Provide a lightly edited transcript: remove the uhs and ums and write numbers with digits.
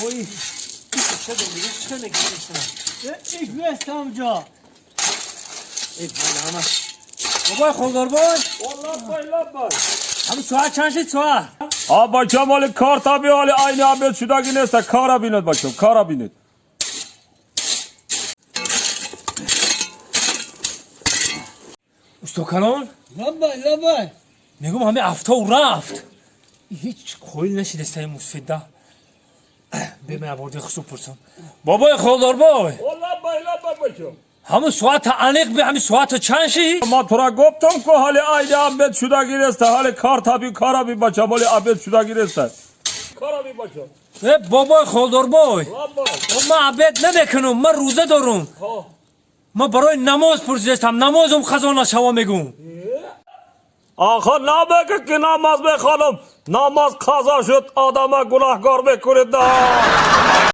وای چه دیگه چه نگیرشم ایک امجا ایک همه بابای خوددار بای لبای همه ساعت چند شد ساعت بچه مال کار تابی حال aynı عبید شدگی نیست کارا بیند بچه کارا بیند استوکلان لبای میگم همه افتا و رفت هیچ خویل نشید استای مصفده به من آورده خصوص پرسم بابای خوددار بای لبای بچه همه ساعت انیق به همه ساعت چند شد ما تو را گفتم که حال aynı عبید شدگی نیست حال کار تابی کارا بی بچه مال عبید شدگی نیست کارا بی بچه بابای خوددار بای لبای من عبید نمیکنم من روزه دارم من برای نماز پرسیدم نمازم خزانه شوا میگم آخه نبگه که نماز بخوانم نماز قضا شد آدم گناهکار بکنید